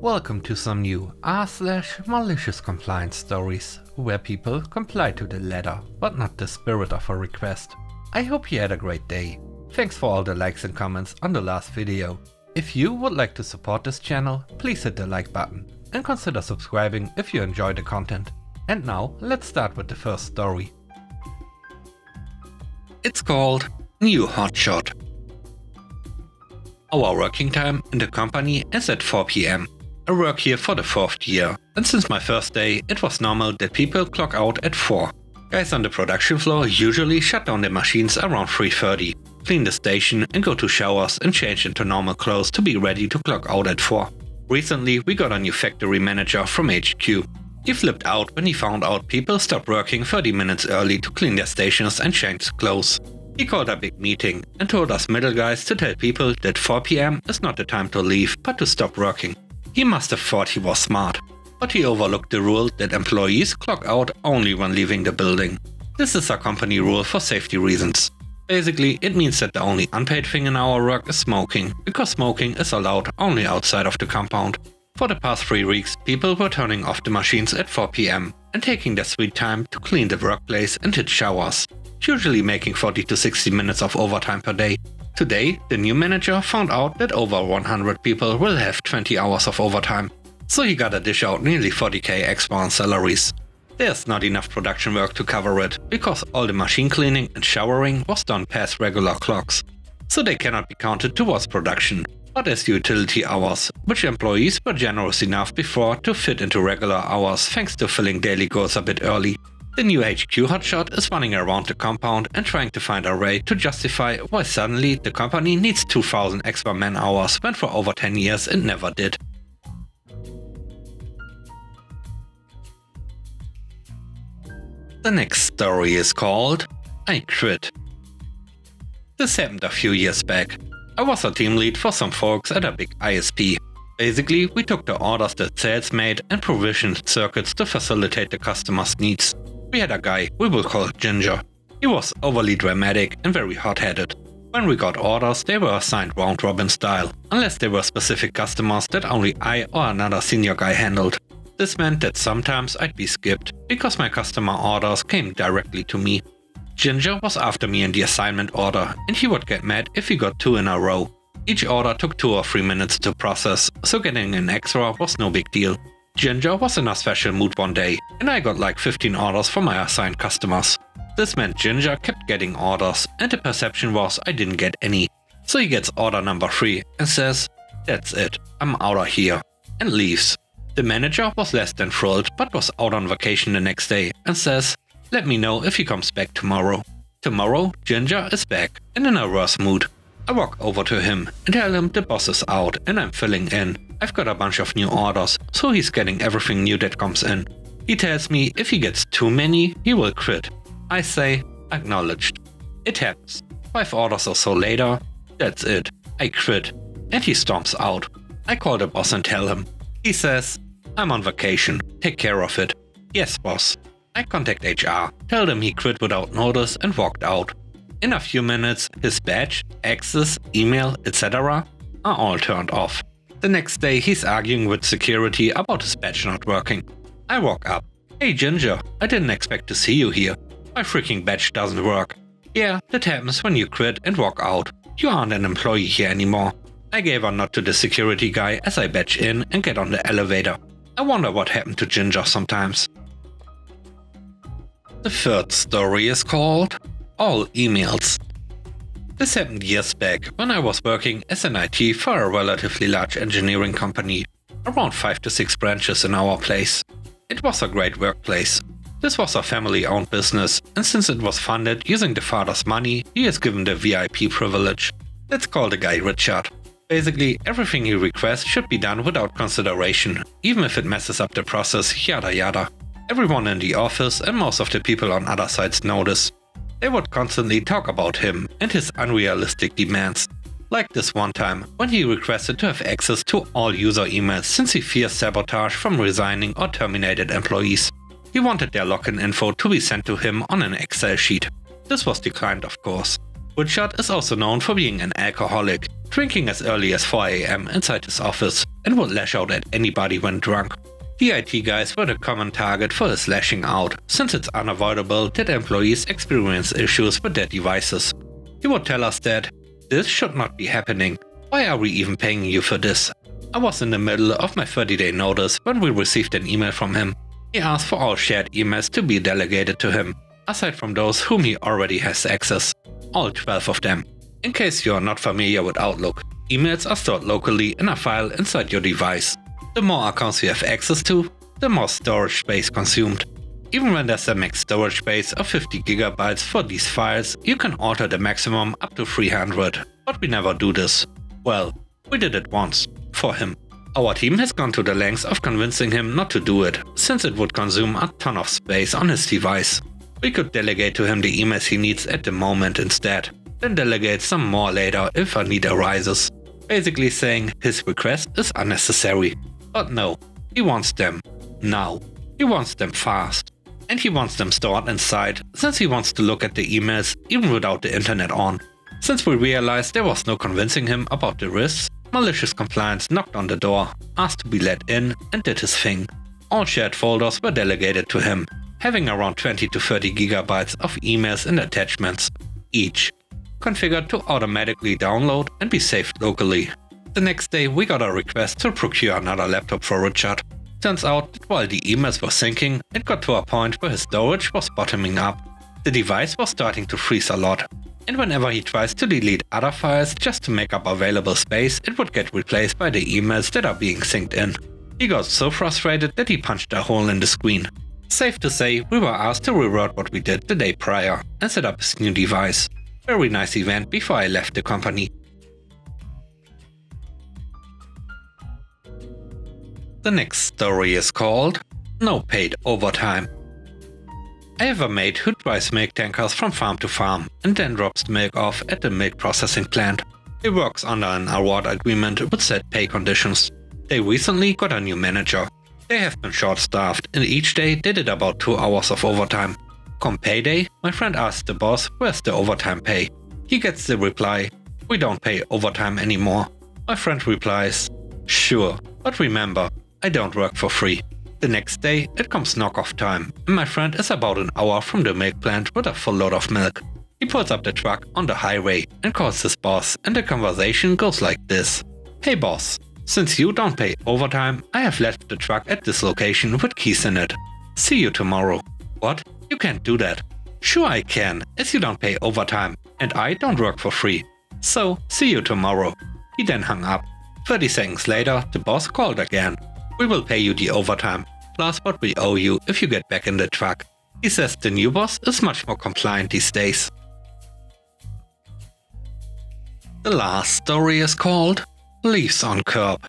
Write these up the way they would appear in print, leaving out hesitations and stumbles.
Welcome to some new r/malicious compliance stories, where people comply to the letter, but not the spirit of a request. I hope you had a great day. Thanks for all the likes and comments on the last video. If you would like to support this channel, please hit the like button and consider subscribing if you enjoy the content. And now, let's start with the first story. It's called New Hotshot. Our working time in the company is at 4 PM. I work here for the 4th year, and since my first day, it was normal that people clock out at 4. Guys on the production floor usually shut down their machines around 3:30, clean the station and go to showers and change into normal clothes to be ready to clock out at 4. Recently, we got a new factory manager from HQ. He flipped out when he found out people stopped working 30 minutes early to clean their stations and change clothes. He called a big meeting and told us middle guys to tell people that 4 PM is not the time to leave, but to stop working. He must have thought he was smart, but he overlooked the rule that employees clock out only when leaving the building. This is a company rule for safety reasons. Basically, it means that the only unpaid thing in our work is smoking, because smoking is allowed only outside of the compound. For the past 3 weeks, people were turning off the machines at 4 PM and taking their sweet time to clean the workplace and hit showers, usually making 40 to 60 minutes of overtime per day. Today, the new manager found out that over 100 people will have 20 hours of overtime, so he gotta dish out nearly 40k extra on salaries. There's not enough production work to cover it, because all the machine cleaning and showering was done past regular clocks, so they cannot be counted towards production, but as utility hours, which employees were generous enough before to fit into regular hours thanks to filling daily goals a bit early. The new HQ hotshot is running around the compound and trying to find a way to justify why suddenly the company needs 2000 extra man hours when for over 10 years it never did. The next story is called I Quit. This happened a few years back. I was a team lead for some folks at a big ISP. Basically, we took the orders that sales made and provisioned circuits to facilitate the customer's needs. We had a guy we will call Ginger. He was overly dramatic and very hot-headed. When we got orders, they were assigned round-robin style, unless they were specific customers that only I or another senior guy handled. This meant that sometimes I'd be skipped, because my customer orders came directly to me. Ginger was after me in the assignment order, and he would get mad if he got 2 in a row. Each order took 2 or 3 minutes to process, so getting an extra was no big deal. Ginger was in a special mood one day, and I got like 15 orders from my assigned customers. This meant Ginger kept getting orders, and the perception was I didn't get any. So he gets order number 3 and says, "That's it, I'm out of here," and leaves. The manager was less than thrilled, but was out on vacation the next day and says, "Let me know if he comes back tomorrow." Tomorrow, Ginger is back and in a worse mood. I walk over to him and tell him the boss is out and I'm filling in. I've got a bunch of new orders, so he's getting everything new that comes in. He tells me if he gets too many, he will quit. I say, acknowledged. It happens. 5 orders or so later, that's it, I quit. And he storms out. I call the boss and tell him. He says, "I'm on vacation, take care of it." "Yes, boss." I contact HR, tell them he quit without notice and walked out. In a few minutes, his badge, access, email, etc. are all turned off. The next day, he's arguing with security about his badge not working. I walk up. "Hey Ginger, I didn't expect to see you here. My freaking badge doesn't work." "Yeah, that happens when you quit and walk out. You aren't an employee here anymore." I gave a nod to the security guy as I badge in and get on the elevator. I wonder what happened to Ginger sometimes. The third story is called All Emails. This happened years back when I was working as an IT for a relatively large engineering company, around 5 to 6 branches in our place. It was a great workplace. This was a family-owned business, and since it was funded using the father's money, he is given the VIP privilege. Let's call the guy Richard. Basically, everything he requests should be done without consideration, even if it messes up the process, yada yada. Everyone in the office and most of the people on other sides know this. They would constantly talk about him and his unrealistic demands. Like this one time, when he requested to have access to all user emails since he fears sabotage from resigning or terminated employees. He wanted their login info to be sent to him on an Excel sheet. This was declined, of course. Richard is also known for being an alcoholic, drinking as early as 4 AM inside his office, and would lash out at anybody when drunk. The IT guys were the common target for his lashing out, since it's unavoidable that employees experience issues with their devices. He would tell us that, "This should not be happening. Why are we even paying you for this?" I was in the middle of my 30-day notice when we received an email from him. He asked for all shared emails to be delegated to him, aside from those whom he already has access. All 12 of them. In case you are not familiar with Outlook, emails are stored locally in a file inside your device. The more accounts you have access to, the more storage space consumed. Even when there's a max storage space of 50 GB for these files, you can alter the maximum up to 300, but we never do this. Well, we did it once, for him. Our team has gone to the lengths of convincing him not to do it, since it would consume a ton of space on his device. We could delegate to him the emails he needs at the moment instead, then delegate some more later if a need arises. Basically saying his request is unnecessary. But no, he wants them now. He wants them fast. And he wants them stored inside, since he wants to look at the emails even without the internet on. Since we realized there was no convincing him about the risks, Malicious Compliance knocked on the door, asked to be let in, and did his thing. All shared folders were delegated to him, having around 20 to 30 GB of emails and attachments, each, configured to automatically download and be saved locally. The next day we got a request to procure another laptop for Richard. Turns out that while the emails were syncing, it got to a point where his storage was bottoming up. The device was starting to freeze a lot, and whenever he tries to delete other files just to make up available space, it would get replaced by the emails that are being synced in. He got so frustrated that he punched a hole in the screen. Safe to say, we were asked to revert what we did the day prior and set up his new device. Very nice event before I left the company. The next story is called No Paid Overtime. I have a mate who drives milk tankers from farm to farm and then drops the milk off at the milk processing plant. He works under an award agreement with set pay conditions. They recently got a new manager. They have been short-staffed and each day they did about 2 hours of overtime. Come payday, my friend asks the boss where's the overtime pay. He gets the reply, "We don't pay overtime anymore." My friend replies, "Sure, but remember, I don't work for free." The next day it comes knock-off time and my friend is about an hour from the milk plant with a full load of milk. He pulls up the truck on the highway and calls his boss, and the conversation goes like this. "Hey boss, since you don't pay overtime, I have left the truck at this location with keys in it. See you tomorrow." "What? You can't do that." "Sure I can, as you don't pay overtime and I don't work for free. So, see you tomorrow." He then hung up. 30 seconds later, the boss called again. "We will pay you the overtime, plus what we owe you if you get back in the truck." He says the new boss is much more compliant these days. The last story is called Leaves on Curb.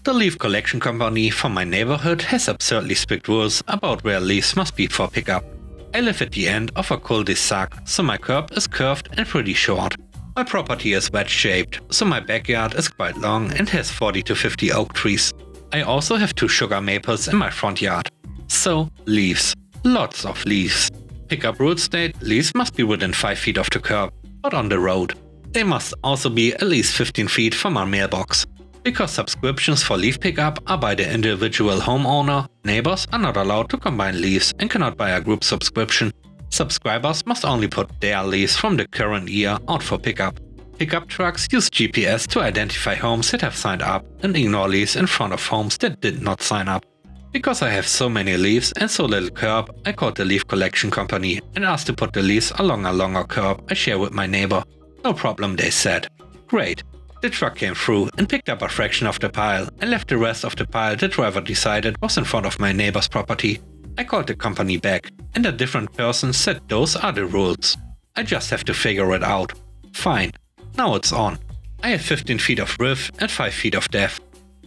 The leaf collection company from my neighborhood has absurdly strict rules about where leaves must be for pickup. I live at the end of a cul-de-sac, so my curb is curved and pretty short. My property is wedge-shaped, so my backyard is quite long and has 40 to 50 oak trees. I also have 2 sugar maples in my front yard. So, leaves. Lots of leaves. Pickup rules state leaves must be within 5 feet of the curb, not on the road. They must also be at least 15 feet from our mailbox. Because subscriptions for leaf pickup are by the individual homeowner, neighbors are not allowed to combine leaves and cannot buy a group subscription. Subscribers must only put their leaves from the current year out for pickup. Pickup trucks use GPS to identify homes that have signed up and ignore leaves in front of homes that did not sign up. Because I have so many leaves and so little curb, I called the leaf collection company and asked to put the leaves along a longer curb I share with my neighbor. No problem, they said. Great. The truck came through and picked up a fraction of the pile and left the rest of the pile the driver decided was in front of my neighbor's property. I called the company back and a different person said those are the rules. I just have to figure it out. Fine. Now it's on. I have 15 feet of width and 5 feet of depth.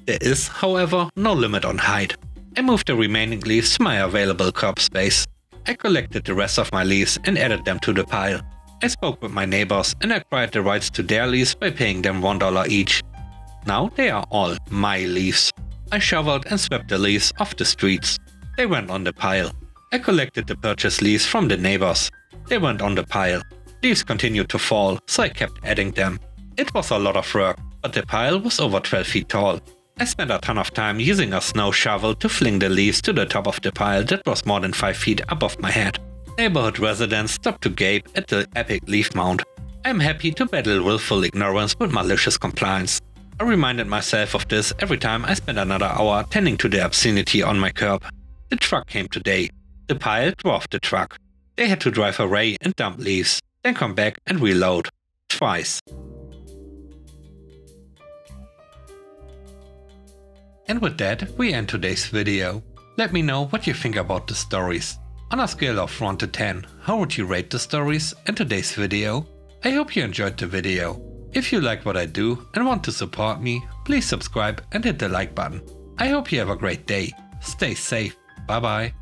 There is, however, no limit on height. I moved the remaining leaves to my available curb space. I collected the rest of my leaves and added them to the pile. I spoke with my neighbors and acquired the rights to their leaves by paying them $1 each. Now they are all my leaves. I shoveled and swept the leaves off the streets. They went on the pile. I collected the purchased leaves from the neighbors. They went on the pile. Leaves continued to fall, so I kept adding them. It was a lot of work, but the pile was over 12 feet tall. I spent a ton of time using a snow shovel to fling the leaves to the top of the pile that was more than 5 feet above my head. Neighborhood residents stopped to gape at the epic leaf mound. I'm happy to battle willful ignorance with malicious compliance. I reminded myself of this every time I spent another hour tending to the obscenity on my curb. The truck came today. The pile dwarfed the truck. They had to drive away and dump leaves, then come back and reload. Twice. And with that, we end today's video. Let me know what you think about the stories. On a scale of 1 to 10, how would you rate the stories and today's video? I hope you enjoyed the video. If you like what I do and want to support me, please subscribe and hit the like button. I hope you have a great day. Stay safe. Bye bye.